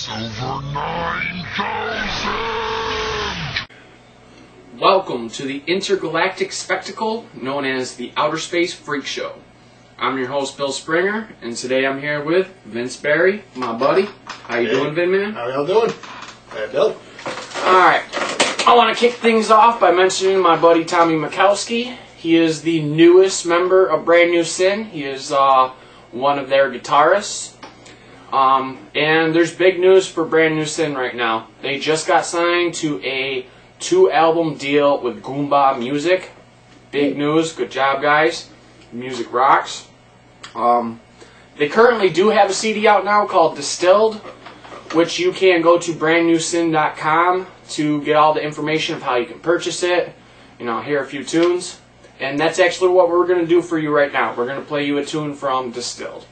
It's over 9,000! Welcome to the intergalactic spectacle known as the Outer Space Freakshow. I'm your host, Bill Springer, and today I'm here with Vince Barry, my buddy. How you doing, Vin, man? How y'all doing? Hey, Bill. Alright, I want to kick things off by mentioning my buddy Tommy Mikowski. He is the newest member of Brand New Sin. He is one of their guitarists. And there's big news for Brand New Sin right now. They just got signed to a 2-album deal with Goomba Music. Big news. Good job, guys. Music rocks. They currently do have a CD out now called Distilled, which you can go to brandnewsin.com to get all the information of how you can purchase it, hear a few tunes. And that's actually what we're going to do for you right now. We're going to play you a tune from Distilled.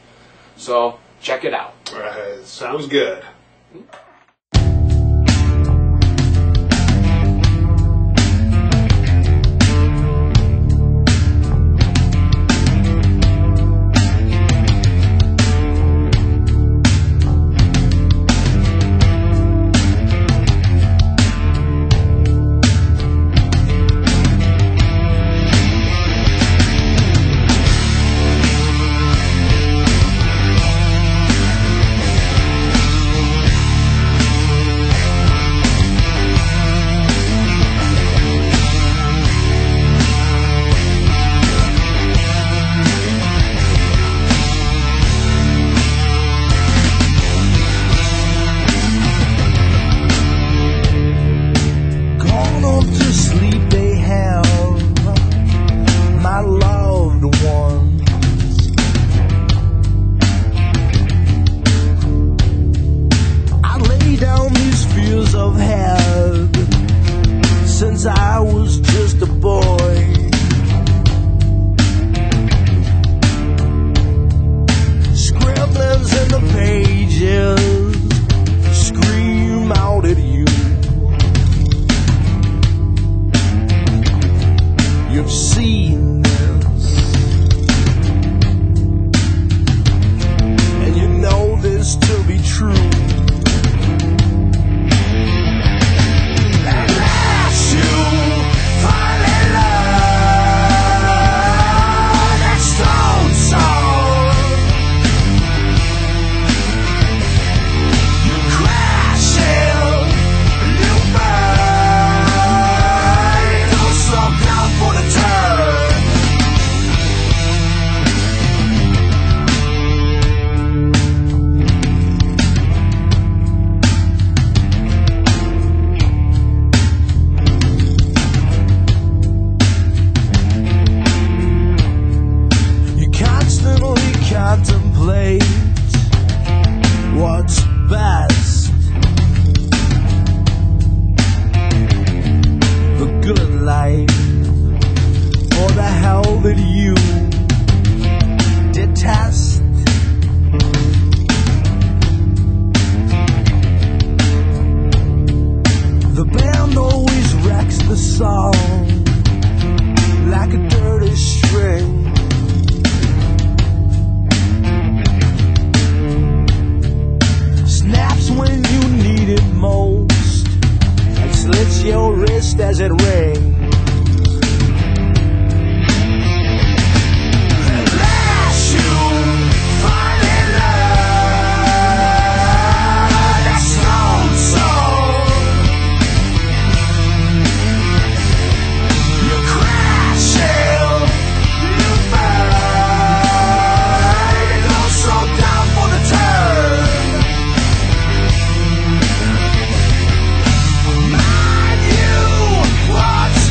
So, check it out. Sounds good. Since I was just a boy, scribblings in the pages scream out at you. You've seen this, and you know this to be true. Contemplate what's best, the good life or the hell that you detest. The band always wrecks the song like a dirty string. When you need it most, and slits your wrist as it rings. Unless you find in love that stone soul, you crash and you burn, you go so down for the turn. What's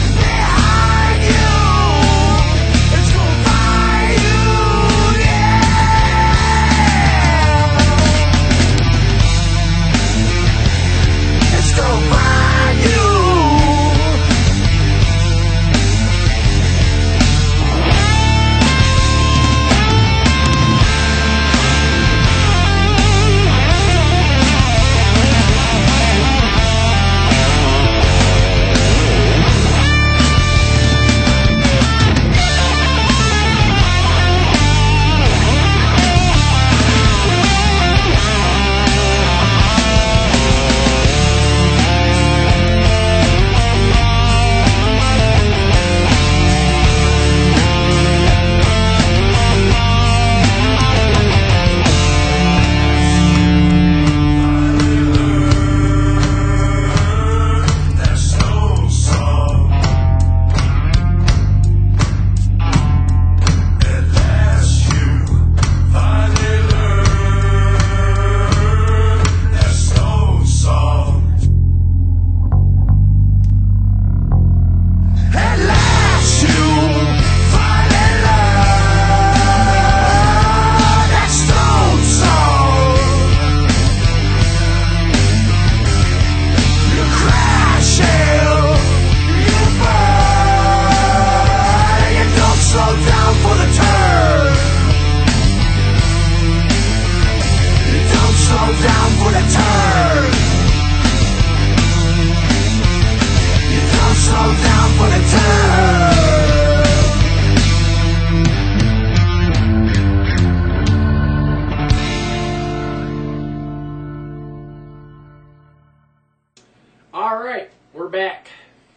Alright, we're back.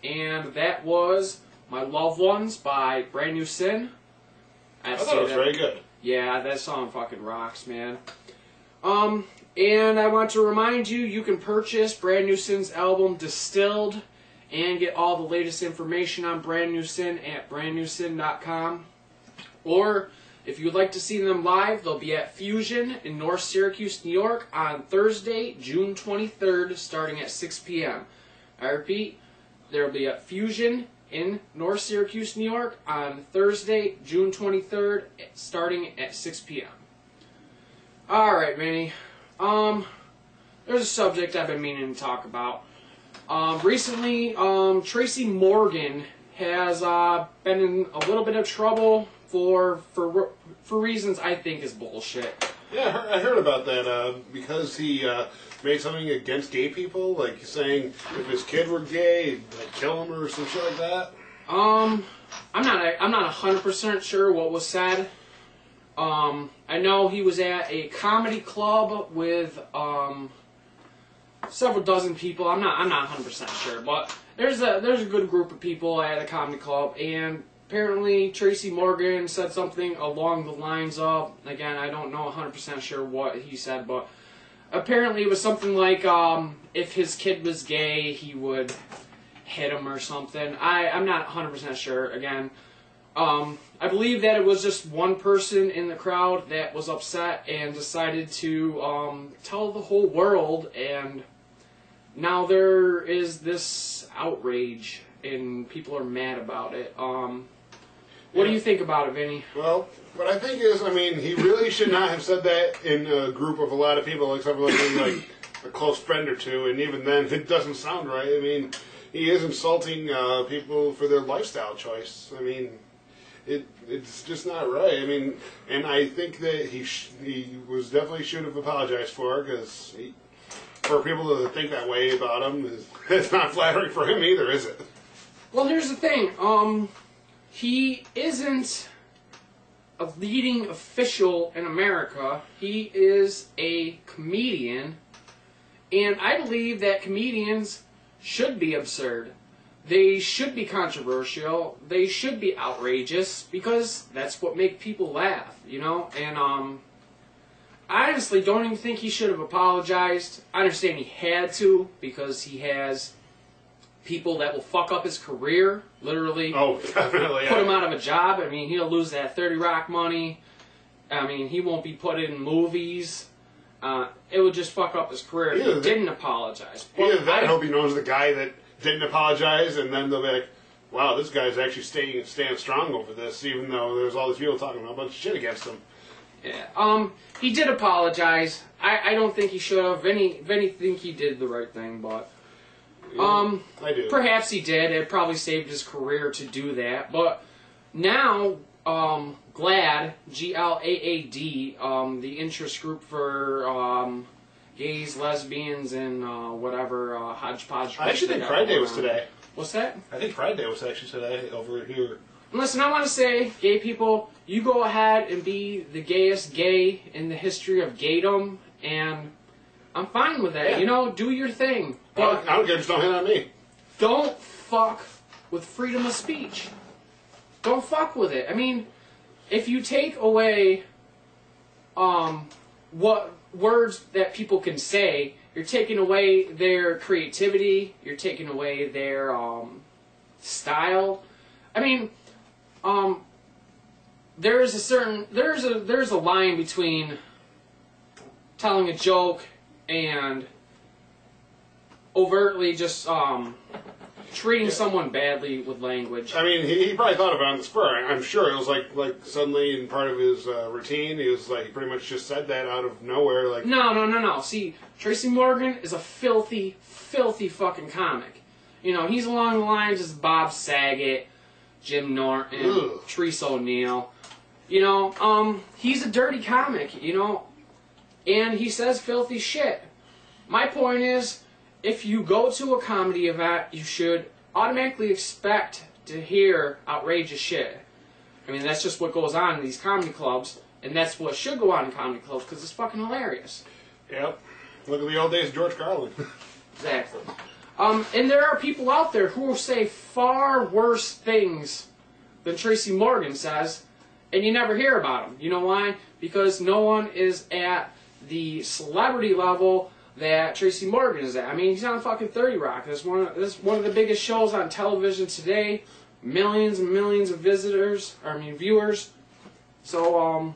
And that was My Loved Ones by Brand New Sin. I thought it was very good. Yeah, that song fucking rocks, man. And I want to remind you, you can purchase Brand New Sin's album Distilled and get all the latest information on Brand New Sin at brandnewsin.com. Or, if you'd like to see them live, they'll be at Fusion in North Syracuse, New York on Thursday, June 23rd, starting at 6 p.m. I repeat, they'll be at Fusion in North Syracuse, New York on Thursday, June 23rd, starting at 6 p.m. Alright, Manny. There's a subject I've been meaning to talk about. Recently, Tracy Morgan has been in a little bit of trouble for reasons I think is bullshit. Yeah, I heard about that because he made something against gay people, like saying if his kid were gay, he'd like, kill him or some shit like that. I'm not 100% sure what was said. I know he was at a comedy club with several dozen people. I'm not 100% sure, but there's a good group of people at a comedy club, and apparently Tracy Morgan said something along the lines of, again, I don't know 100% sure what he said, but apparently it was something like if his kid was gay, he would hit him or something. I'm not 100% sure. Again, I believe that it was just one person in the crowd that was upset and decided to tell the whole world, and now there is this outrage and people are mad about it. What do you think about it, Vinny? Well, what I think is, I mean, he really should not have said that in a group of a lot of people, except for like a close friend or two, and even then, it doesn't sound right. I mean, he is insulting people for their lifestyle choice. I mean, it's just not right. I mean, and I think that he was definitely should have apologized for it, because for people to think that way about him, it's not flattering for him either, is it? Well, here's the thing. He isn't a leading official in America. He is a comedian, and I believe that comedians should be absurd. They should be controversial. They should be outrageous, because that's what makes people laugh, you know? And I honestly don't even think he should have apologized. I understand he had to, because he has people that will fuck up his career, literally. Oh, definitely. Put him out of a job. I mean, he'll lose that 30 Rock money. I mean, he won't be put in movies. It would just fuck up his career if he didn't apologize. Either that, I hope he knows the guy that didn't apologize, and then they'll be like, wow, this guy's actually staying strong over this, even though there's all these people talking a bunch of shit against him. Yeah. He did apologize. I don't think he should have. Vinny think he did the right thing, but I do. Perhaps he did. It probably saved his career to do that. But now, GLAAD, G-L-A-A-D, the interest group for gays, lesbians, and whatever hodgepodge. I actually think Pride Day was today. What's that? I think Pride Day was actually today over here. Listen, I want to say, gay people, you go ahead and be the gayest gay in the history of gaydom, and I'm fine with that. Yeah. You know, do your thing. But I don't care, just don't hit on me. Don't fuck with freedom of speech. Don't fuck with it. I mean, if you take away what words that people can say, you're taking away their creativity, you're taking away their style. I mean, there's a line between telling a joke and overtly just treating someone badly with language. I mean, he probably thought of it on the spur. I'm sure it was like suddenly in part of his routine, he was like pretty much just said that out of nowhere. Like No. See, Tracy Morgan is a filthy fucking comic. You know, he's along the lines as Bob Saget, Jim Norton, Teresa O'Neill. You know, he's a dirty comic, you know, and he says filthy shit. My point is, if you go to a comedy event, you should automatically expect to hear outrageous shit. I mean, that's just what goes on in these comedy clubs, and that's what should go on in comedy clubs, because it's fucking hilarious. Yep. Look at the old days of George Carlin. Exactly. And there are people out there who will say far worse things than Tracy Morgan says, and you never hear about them. You know why? Because no one is at the celebrity level that Tracy Morgan is at. I mean, he's on fucking 30 Rock. This is one of the biggest shows on television today. Millions and millions of viewers. So,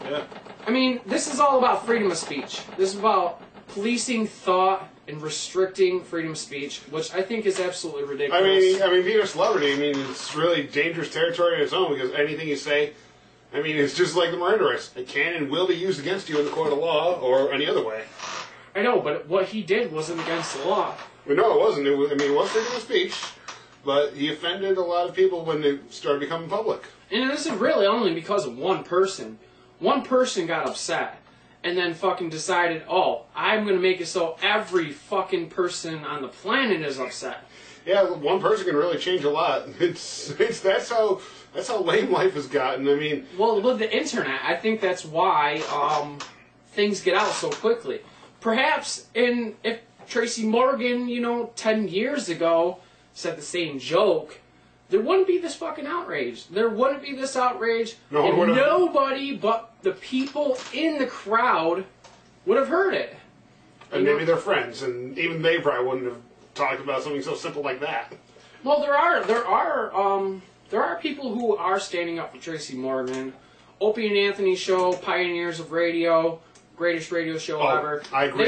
Yeah. I mean, this is all about freedom of speech. This is about policing thought and restricting freedom of speech, which I think is absolutely ridiculous. I mean, being a celebrity, I mean, it's really dangerous territory on its own, because anything you say, I mean, it's just like the Miranda rights. It can and will be used against you in the court of law or any other way. I know, but what he did wasn't against the law. Well, no, it wasn't. It was freedom of speech, but he offended a lot of people when they started becoming public. And this is really only because of one person. One person got upset and then fucking decided, oh, I'm going to make it so every fucking person on the planet is upset. Yeah, one person can really change a lot. That's how lame life has gotten. I mean, well, with the internet, I think that's why things get out so quickly. Perhaps if Tracy Morgan, 10 years ago said the same joke, there wouldn't be this fucking outrage. There wouldn't be this outrage. No, and nobody but the people in the crowd would have heard it. And maybe they're friends, and even they probably wouldn't have talked about something so simple like that. Well, there are people who are standing up for Tracy Morgan. Opie and Anthony Show, pioneers of radio, greatest radio show ever. I agree.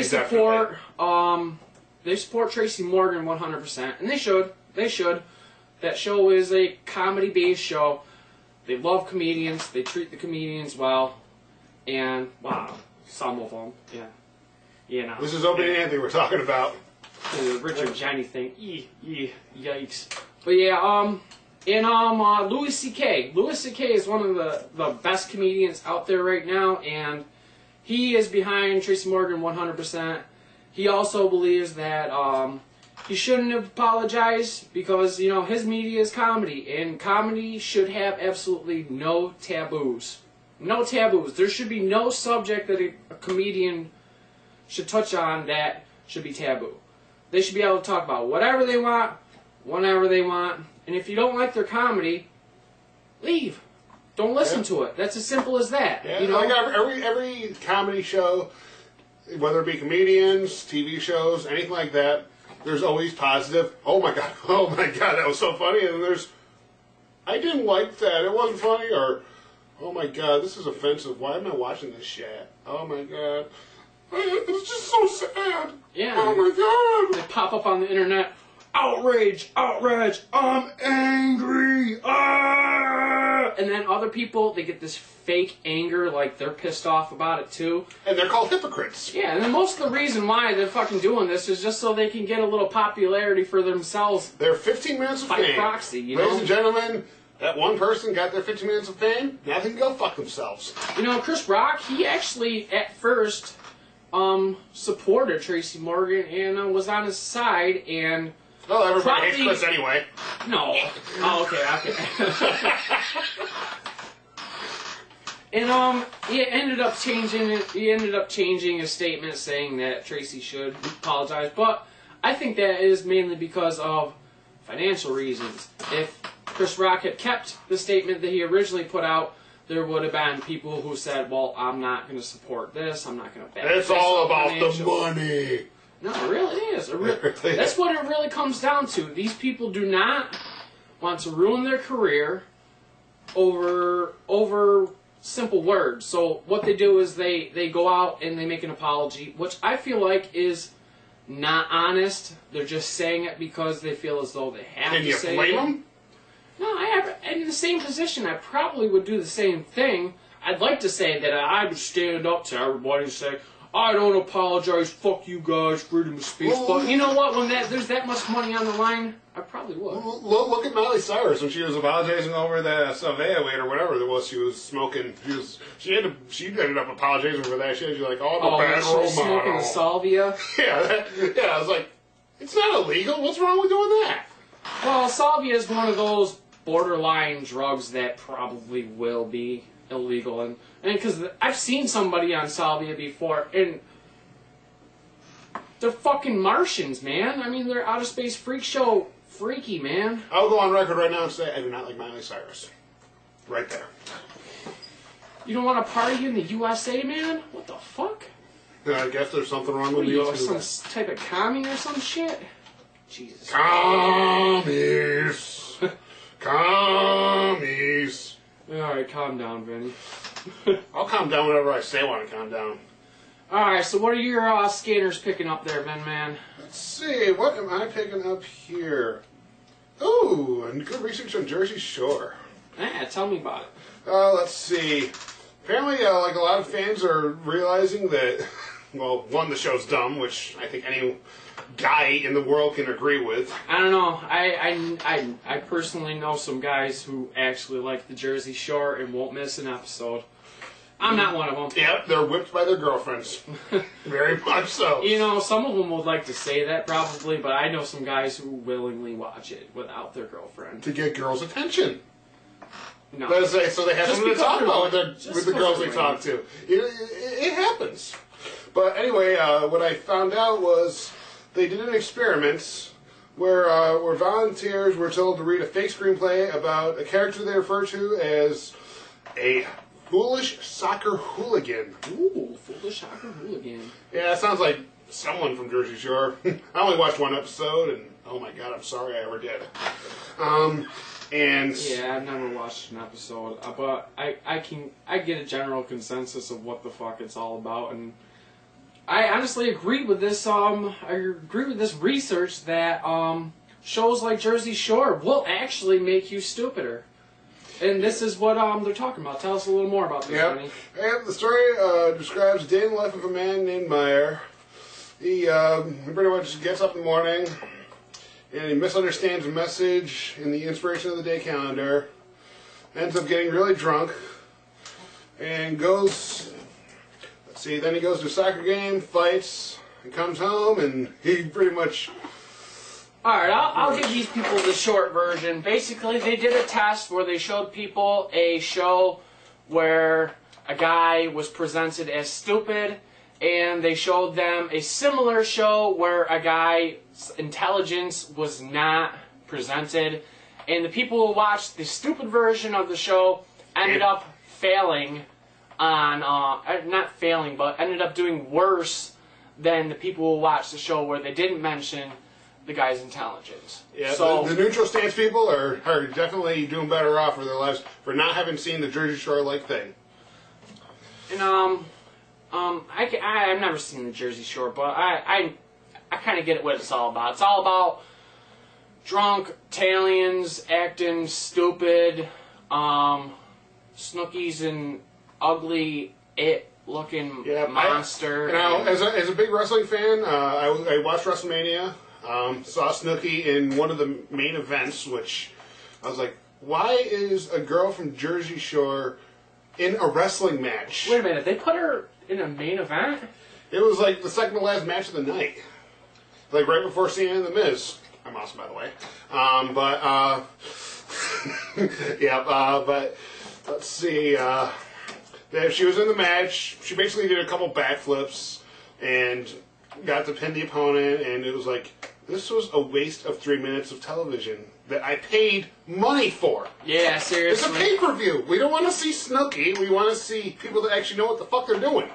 They support Tracy Morgan 100%, and they should. They should. That show is a comedy-based show. They love comedians. They treat the comedians well. And, wow, some of them, yeah. No. This is Opie and Anthony we're talking about. The Richard Jenny thing. Yikes. But yeah, Louis C.K. Louis C.K. is one of the best comedians out there right now, and he is behind Tracy Morgan 100%. He also believes that he shouldn't have apologized because, his media is comedy, and comedy should have absolutely no taboos. No taboos. There should be no subject that a comedian should touch on that should be taboo. They should be able to talk about whatever they want, whenever they want, and if you don't like their comedy, leave. Don't listen to it. That's as simple as that. Yeah, like every comedy show, whether it be comedians, TV shows, anything like that, there's always positive, oh my god, that was so funny, and then there's, I didn't like that, it wasn't funny, or, oh my god, this is offensive, why am I watching this shit? Oh my god, it's just so sad. Yeah. Oh my god. They pop up on the internet, outrage, I'm angry, and then other people, they get this fake anger, like they're pissed off about it too. And they're called hypocrites. Yeah, and then most of the reason why they're fucking doing this is just so they can get a little popularity for themselves. Their 15 minutes of by fame. Proxy, Ladies and gentlemen, that one person got their 15 minutes of fame, now they can go fuck themselves. Chris Rock, he actually, at first, supported Tracy Morgan and was on his side, and well, everybody hates Chris anyway. No. Oh, okay. And he ended up changing his statement, saying that Tracy should apologize. But I think that is mainly because of financial reasons. If Chris Rock had kept the statement that he originally put out, there would have been people who said, "Well, I'm not going to support this. I'm not going to back this." It's all about the money. No, it really is. That's what it really comes down to. These people do not want to ruin their career over simple words. So what they do is they go out and they make an apology, which I feel like is not honest. They're just saying it because they feel as though they have to say it. Can you blame them? No, in the same position, I probably would do the same thing. I'd like to say that I would stand up to everybody and say, I don't apologize, fuck you guys, freedom of speech. But you know what, when there's that much money on the line, I probably would. Look at Miley Cyrus when she was apologizing over that Savea weight or whatever it was she was smoking. She ended up apologizing for that shit. She's like, oh, I'm a bad role model. Smoking the salvia? Yeah, I was like, it's not illegal. What's wrong with doing that? Well, salvia is one of those borderline drugs that probably will be illegal, and because I've seen somebody on salvia before, and They're fucking Martians, man. I mean, they're outer space freak show freaky, man. I'll go on record right now and say I do not like Miley Cyrus. Right there. You don't want to party in the USA, man? What the fuck? I guess there's something wrong with What are you. you, some type of commie or some shit? Jesus. Commies. Commies. Alright, calm down, Vinny. I'll calm down whenever I say I want to calm down. Alright, so what are your scanners picking up there, Ben Man? Let's see, what am I picking up here? Ooh, and good research on Jersey Shore. Tell me about it. Let's see. Apparently, like a lot of fans are realizing that, well, one, the show's dumb, which I think any guy in the world can agree with. I don't know. I personally know some guys who actually like the Jersey Shore and won't miss an episode. I'm not one of them. Yep, they're whipped by their girlfriends. Very much so. You know, some of them would like to say that probably, but I know some guys who willingly watch it without their girlfriend. To get girls' attention. No. So they have Just something to talk about with the girls they because talk to. It happens. But anyway, what I found out was they did an experiment where volunteers were told to read a fake screenplay about a character they refer to as a foolish soccer hooligan. Ooh, foolish soccer hooligan. Yeah, it sounds like someone from Jersey Shore. I only watched one episode, and oh my god, I'm sorry I ever did. And yeah, I've never watched an episode, but I get a general consensus of what the fuck it's all about, and I honestly agree with this. I agree with this research that shows like Jersey Shore will actually make you stupider. And this is what they're talking about. Tell us a little more about this, Benny. Yep, the story describes the day in the life of a man named Weiner. He pretty much gets up in the morning, and he misunderstands a message in the inspiration of the day calendar, ends up getting really drunk, and goes, let's see, then he goes to a soccer game, fights, and comes home, and he pretty much... Alright, I'll give these people the short version. Basically, they did a test where they showed people a show where a guy was presented as stupid, and they showed them a similar show where a guy's intelligence was not presented, and the people who watched the stupid version of the show ended up failing on, not failing, but ended up doing worse than the people who watched the show where they didn't mention the guy's intelligence. Yeah, so the neutral stance people are definitely doing better off for their lives for not having seen the Jersey Shore-like thing. And I've never seen the Jersey Shore, but I kind of get what it's all about. It's all about drunk Italians acting stupid, Snooki's an ugly it-looking monster. As a big wrestling fan, I watched WrestleMania. Saw Snooki in one of the main events, which I was like, why is a girl from Jersey Shore in a wrestling match? Wait a minute, they put her in a main event? It was like the second to last match of the night. Like right before Cena and The Miz. I'm awesome, by the way. But let's see. She was in the match. She basically did a couple backflips and got to pin the opponent, and it was like, this was a waste of 3 minutes of television that I paid money for. Yeah, seriously. It's a pay-per-view. We don't want to see Snooki. We want to see people that actually know what the fuck they're doing.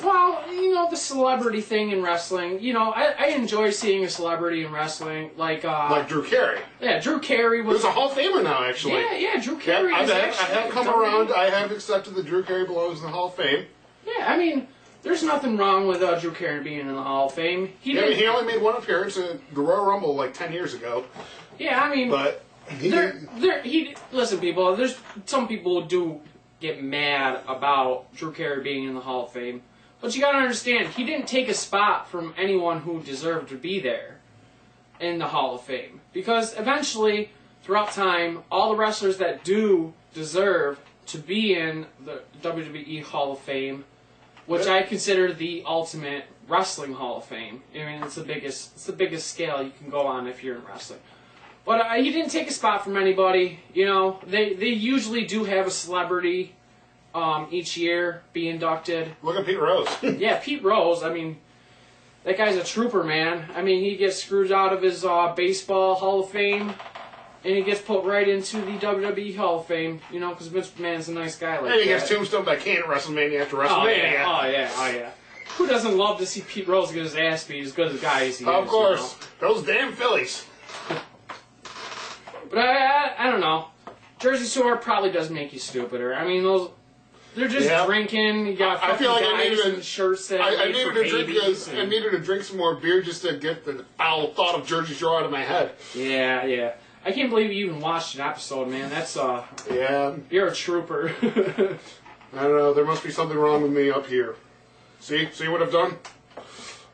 Well, you know, the celebrity thing in wrestling, you know, I enjoy seeing a celebrity in wrestling, like Drew Carey. Yeah, Drew Carey was... Who's a Hall of Famer now, actually. Yeah, Drew Carey is I have come around. I have accepted that Drew Carey belongs in the Hall of Fame. Yeah, I mean... There's nothing wrong with Drew Carey being in the Hall of Fame. He only made one appearance at the Royal Rumble like 10 years ago. Yeah, I mean, but listen, people. There's some people who do get mad about Drew Carey being in the Hall of Fame, but you gotta understand, he didn't take a spot from anyone who deserved to be there in the Hall of Fame. Because eventually, throughout time, all the wrestlers that do deserve to be in the WWE Hall of Fame, which I consider the ultimate wrestling Hall of Fame. I mean, it's the biggest scale you can go on if you're in wrestling. But he didn't take a spot from anybody. You know, they usually do have a celebrity each year be inducted. Look at Pete Rose. Yeah, Pete Rose. I mean, that guy's a trooper, man. I mean, he gets screwed out of his baseball Hall of Fame, and he gets put right into the WWE Hall of Fame, you know, because Vince McMahon's a nice guy like that. And he gets tombstoned by Kane at WrestleMania after WrestleMania. Oh, yeah. Who doesn't love to see Pete Rose get his ass beat as good as a guy as he is? Of course. You know? Those damn Phillies. But I don't know. Jersey Shore probably does make you stupider. I mean, they're just drinking. You got I feel like I needed shirts that I needed to drink because I needed to drink some more beer just to get the foul thought of Jersey Shore out of my head. Yeah. I can't believe you even watched an episode, man. That's yeah. You're a trooper. I don't know. There must be something wrong with me up here. See what I've done?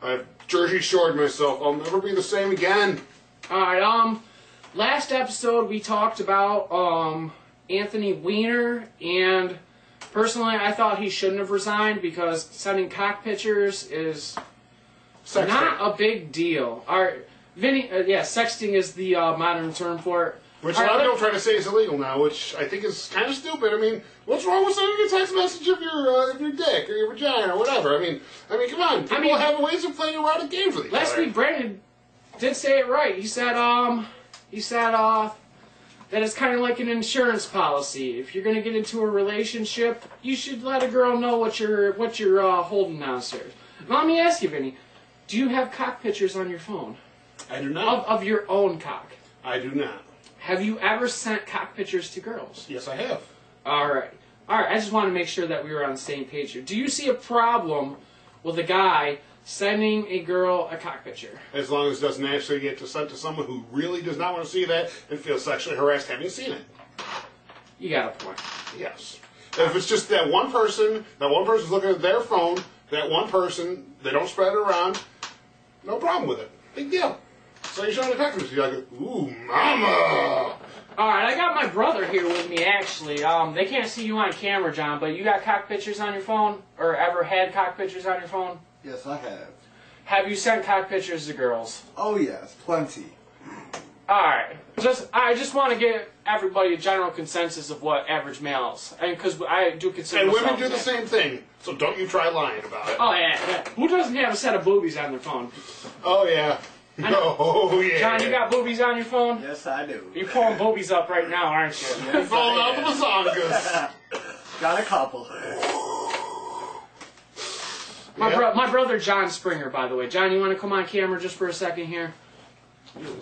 I've Jersey Shored myself. I'll never be the same again. All right. Last episode we talked about Anthony Weiner, and personally, I thought he shouldn't have resigned because sending cock pictures is not a big deal. All right, Vinny. Sexting is the modern term for it. Which a lot of people try to say is illegal now, which I think is kind of stupid. I mean, what's wrong with sending a text message of your dick or your vagina or whatever? I mean, come on. People have ways of playing erotic games with each other. Last week, Brandon did say it right. He said that it's kind of like an insurance policy. If you're going to get into a relationship, you should let a girl know what you're holding downstairs. Now, let me ask you, Vinny, do you have cock pictures on your phone? I do not. Of your own cock? I do not. Have you ever sent cock pictures to girls? Yes, I have. All right. I just want to make sure that we were on the same page here. Do you see a problem with a guy sending a girl a cock picture? As long as it doesn't actually get sent to someone who really does not want to see that and feels sexually harassed having seen it. You got a point. Yes. If it's just that one person's looking at their phone, that one person, they don't spread it around, no problem with it. Big deal. So you're showing the text message, you're like, ooh, mama! Alright, I got my brother here with me, actually. They can't see you on camera, John, but you got cock pictures on your phone? Or ever had cock pictures on your phone? Yes, I have. Have you sent cock pictures to girls? Oh yes, plenty. Alright, I just want to get everybody a general consensus of what average males, and because I do consider and myself women do the same thing, so don't you try lying about it. Oh yeah. Who doesn't have a set of boobies on their phone? Oh yeah. Oh yeah. John, you got boobies on your phone? Yes, I do. You're pulling boobies up right now, aren't you? You're falling out the mazongas. Got a couple. My brother John Springer, by the way. John, you want to come on camera just for a second here?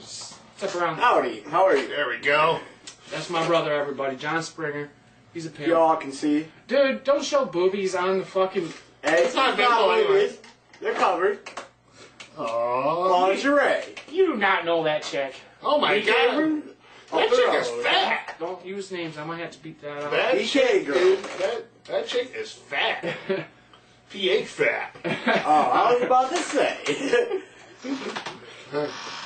Step around. Howdy. How are you? There we go. That's my brother, everybody. John Springer. He's a pimp. Y'all can see. Dude, don't show boobies on the fucking... Hey, it's not boobies. They're covered. Oh. Lingerie. You do not know that chick. Oh my god. That chick is fat. Don't use names. I might have to beat that out. That BK chick, girl. dude, that chick is fat. PH fat. Oh, I was about to say.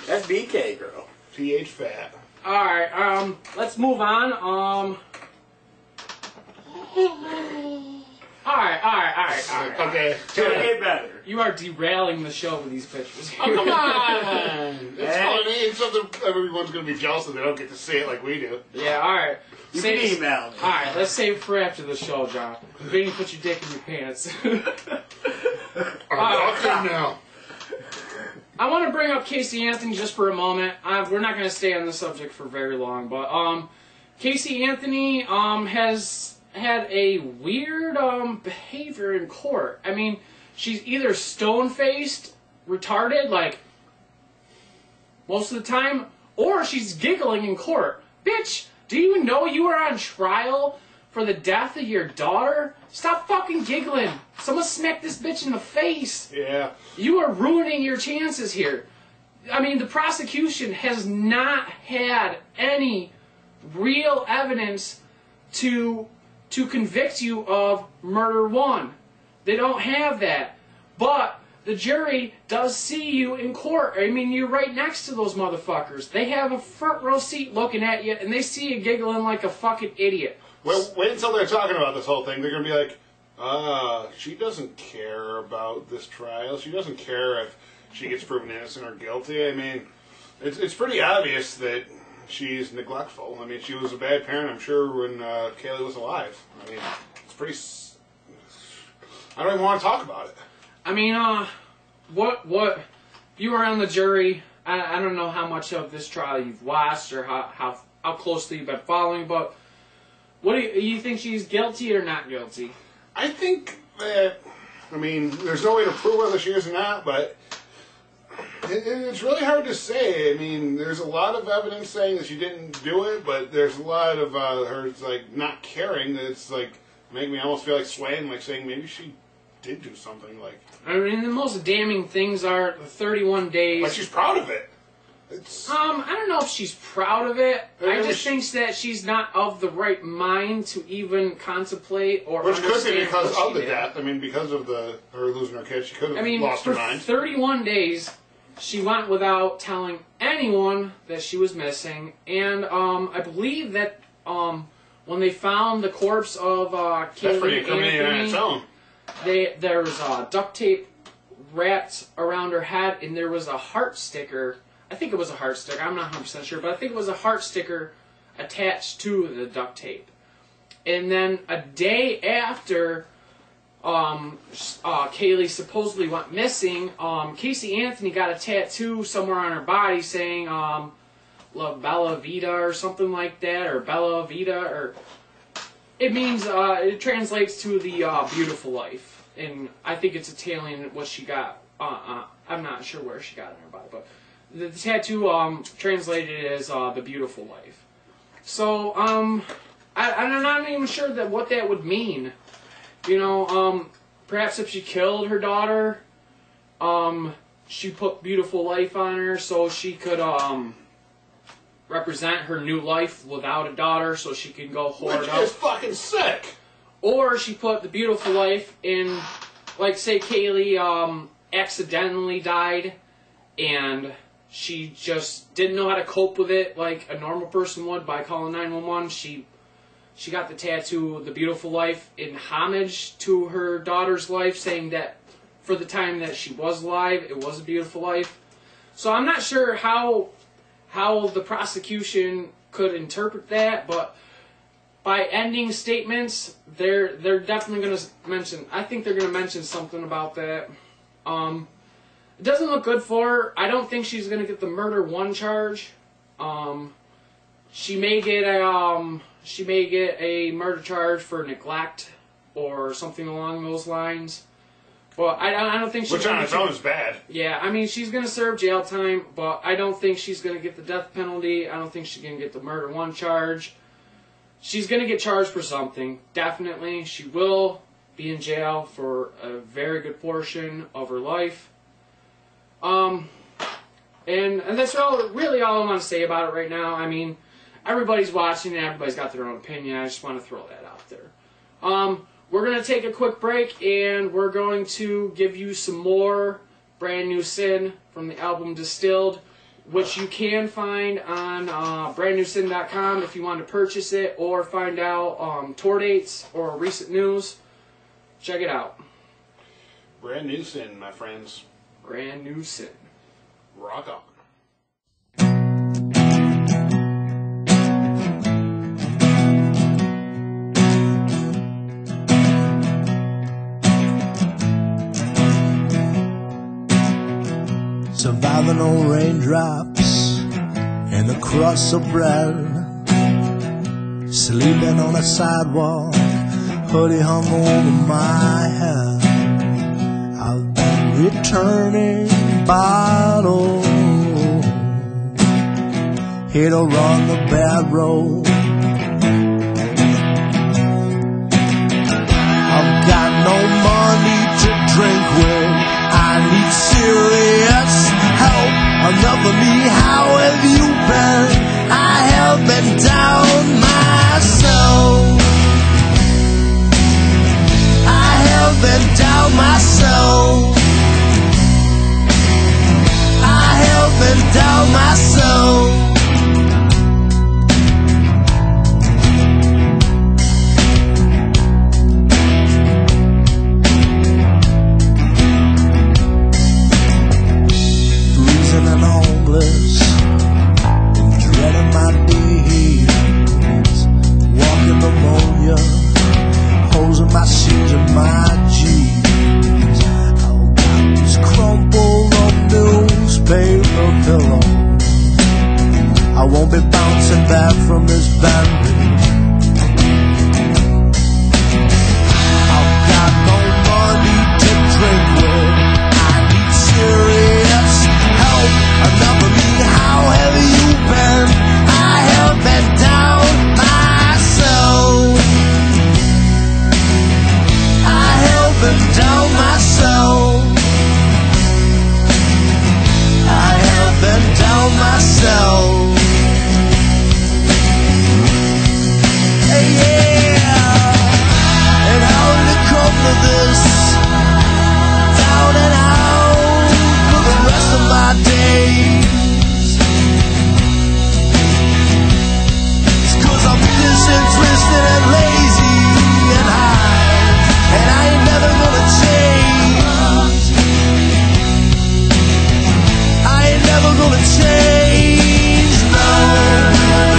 That's BK girl. PH fat. Alright, let's move on. Alright. Okay. Get better. You are derailing the show with these pictures. Oh, come on! It's funny. It's something everyone's going to be jealous of. They don't get to see it like we do. Yeah, alright. You can email me. Alright, let's save it for after the show, John. Vinny, put your dick in your pants. I'm talking now. I want to bring up Casey Anthony just for a moment. We're not going to stay on the subject for very long, but Casey Anthony has had a weird behavior in court. I mean, she's either stone-faced, retarded, like, most of the time, or she's giggling in court. Bitch, do you even know you are on trial for the death of your daughter? Stop fucking giggling. Someone smack this bitch in the face. Yeah. You are ruining your chances here. I mean, the prosecution has not had any real evidence to convict you of murder one. They don't have that. But the jury does see you in court. I mean, you're right next to those motherfuckers. They have a front row seat looking at you, and they see you giggling like a fucking idiot. Well, wait until they're talking about this whole thing. They're going to be like, she doesn't care about this trial. She doesn't care if she gets proven innocent or guilty. I mean, it's pretty obvious that she's neglectful. I mean, she was a bad parent, I'm sure, when Kaylee was alive. I mean, it's pretty... I don't even want to talk about it. I mean, what you were on the jury. I don't know how much of this trial you've watched or how closely you've been following, but what do you think she's guilty or not guilty? I think that, I mean, there's no way to prove whether she is or not, but it's really hard to say. I mean, there's a lot of evidence saying that she didn't do it, but there's a lot of her like not caring that's like making me almost feel like swaying, like saying maybe she did do something. Like, I mean, the most damning things are the 31 days. Like she's proud of it. I don't know if she's proud of it. I just think that she's not of the right mind to even contemplate or which understand. Could be because of the death. I mean, because of her losing her kid, she could have lost her mind. For 31 days, she went without telling anyone that she was missing, and I believe that when they found the corpse of Kaylee Anthony, there was duct tape wrapped around her head, and there was a heart sticker. I think it was a heart sticker. I'm not 100% sure, but I think it was a heart sticker attached to the duct tape. And then a day after Kaylee supposedly went missing, Casey Anthony got a tattoo somewhere on her body saying La Bella Vita or something like that, or Bella Vita, or it means it translates to the beautiful life, and I think it's Italian what she got. I'm not sure where she got it in her body, but the tattoo translated as the beautiful life. So I'm not even sure that what that would mean. You know, perhaps if she killed her daughter, she put beautiful life on her so she could represent her new life without a daughter, so she can go hoard Which up. is fucking sick. Or she put the beautiful life in, like, say Kaylee accidentally died, and she just didn't know how to cope with it like a normal person would by calling 911. She got the tattoo, the beautiful life, in homage to her daughter's life, saying that for the time that she was alive, it was a beautiful life. So I'm not sure how the prosecution could interpret that, but by ending statements, they're definitely going to mention. I think they're going to mention something about that. It doesn't look good for her. I don't think she's going to get the murder 1 charge. She may get a murder charge for neglect or something along those lines. But I don't think she's... Which on its own is bad. Yeah, I mean, she's going to serve jail time, but I don't think she's going to get the death penalty. I don't think she's going to get the murder 1 charge. She's going to get charged for something, definitely. She will be in jail for a very good portion of her life. And that's really all I want to say about it right now. I mean, everybody's watching and everybody's got their own opinion. I just want to throw that out there. We're going to take a quick break, and we're going to give you some more Brand New Sin from the album Distilled, which you can find on brandnewsin.com if you want to purchase it or find out tour dates or recent news. Check it out. Brand New Sin, my friends. Brand New Sin. Rock on. Surviving on raindrops and a crust of bread, sleeping on a sidewalk, hoodie hung over my head. I've been returning bottles, hit or on the bad road. I've got no money to drink with, I need serious help. Enough of me, how have you been? I have been down myself. I have been down myself. I have been down myself. pillow. I won't be bouncing back from this bandage. I've got no money to drink with. I need serious help. Enough of me, how have you been? I have been down myself. I have been down myself. I have been down myself. Hey, yeah. And how did it come to this? Down and out for the rest of my days. It's 'cause I'm disinterested and lazy and high, and I ain't never gonna change. I ain't never gonna change, no.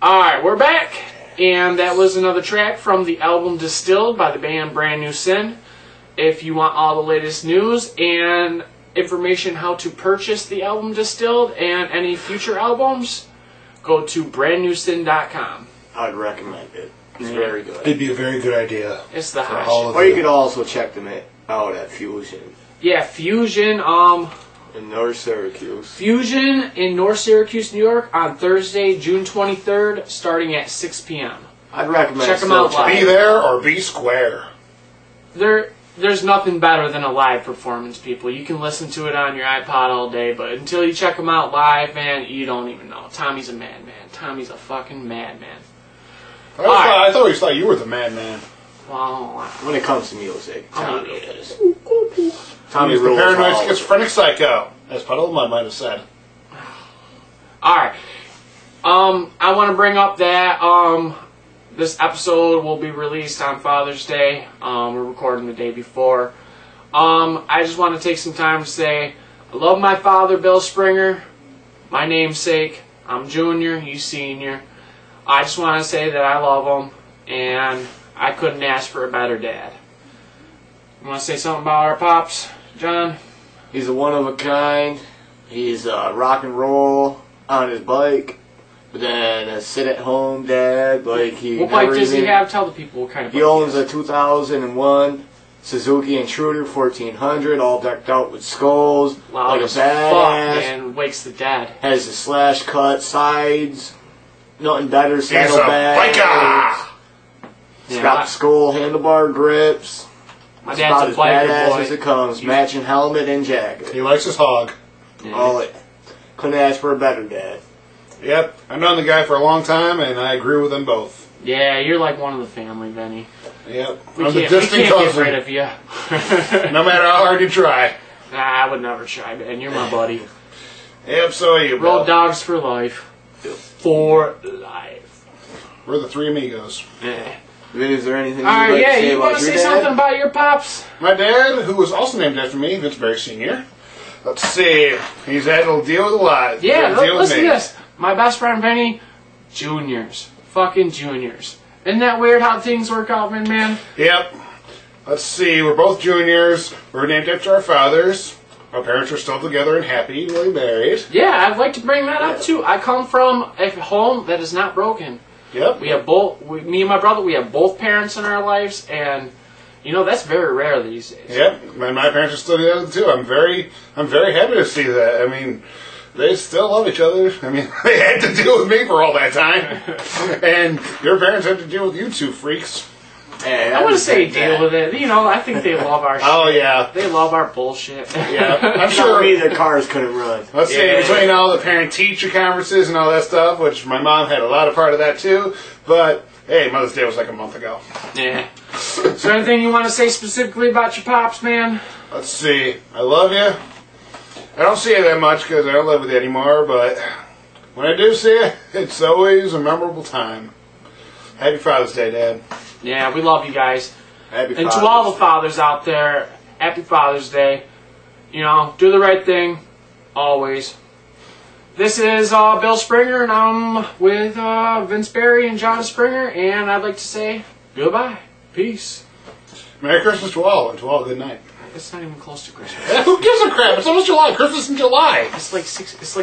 Alright, we're back, and that was another track from the album Distilled by the band Brand New Sin. If you want all the latest news and information how to purchase the album Distilled and any future albums, go to brandnewsin.com. I'd recommend it. It's very good. It'd be a very good idea. It's the hot all shit. of Or you could also check them out at Fusion Yeah, Fusion, in North Syracuse. Fusion in North Syracuse, New York on Thursday, June 23rd, starting at 6 p.m. I'd recommend Check 'em still out live. Be there or be square. There's nothing better than a live performance, people. You can listen to it on your iPod all day, but until you check them out live, man, you don't even know. Tommy's a madman. Tommy's a fucking madman. I always thought you were the madman. Well, When it comes to music, Tommy is. Tommy He's the rules paranoid all. schizophrenic psycho, as Puddle Mud might have said. alright. I want to bring up that this episode will be released on Father's Day. We're recording the day before. I just want to take some time to say I love my father, Bill Springer, my namesake. I'm Junior, he's Senior. I just want to say that I love him, and I couldn't ask for a better dad. You want to say something about our pops, John? He's a one of a kind. He's rock and roll on his bike, but then a sit-at-home dad. Like What bike does he have? Tell the people what kind of bike He owns a 2001 Suzuki Intruder 1400, all decked out with skulls, Loud like a as fuck, badass. and wakes the dead. Has the slash cut sides, nothing better. He's a Saddlebags. biker! It's got the skull handlebar grips. My It's dad's about a as biker badass boy. as it comes. Matching helmet and jacket. He likes his hog. Yeah. All it. Couldn't ask for a better dad. Yep, I've known the guy for a long time, and I agree with them both. Yeah, you're like one of the family, Benny. Yep, We I'm the can't, we distant can't get cousin. rid of you. No matter how hard you try. Nah, I would never try, Ben. You're my buddy. Yep, so are you, Road Bill. dogs for life. For life. We're the three amigos. Eh. Is there anything you'd Alright, like yeah, to say you about want to your say dad? something about your pops? My dad, who was also named after me, Vince Berry Sr. Let's see. He's had to deal with a lot. He's Yeah, had to deal with listen to me. this. My best friend Benny, juniors. Fucking juniors. Isn't that weird how things work out, man? Yep. Let's see. We're both juniors. We're named after our fathers. Our parents are still together and happily married. Yeah, I'd like to bring that up too. I come from a home that is not broken. Yep. We have me and my brother, we have both parents in our lives, and you know that's very rare these days. Yep. And my parents are still together too. I'm very happy to see that. I mean, they still love each other. I mean, they had to deal with me for all that time, and your parents had to deal with you two freaks. Hey, I want to say deal with it. You know, I think they love our shit. Oh, yeah. They love our bullshit. Yeah. I'm Sure, sure. me the cars couldn't run. Let's see, between all the parent-teacher conferences and all that stuff, which my mom had a lot of part of that too, but, hey, Mother's Day was like a month ago. Yeah. Is there anything you want to say specifically about your pops, man? Let's see. I love you. I don't see you that much because I don't live with you anymore, but when I do see you, it's always a memorable time. Happy Father's Day, Dad. Yeah, we love you guys. Happy And to Father's all the Day. fathers out there, happy Father's Day. You know, do the right thing, always. This is Bill Springer, and I'm with Vince Barry and John Springer, and I'd like to say goodbye. Peace. Merry Christmas to all, and to all good night. It's not even close to Christmas. Who gives a crap? It's almost July. Christmas in July. It's like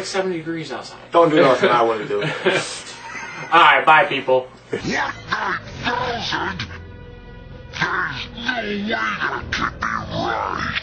70 degrees outside. Don't do nothing I want to do. Alright, bye people. 1,000? There's no way that could be right.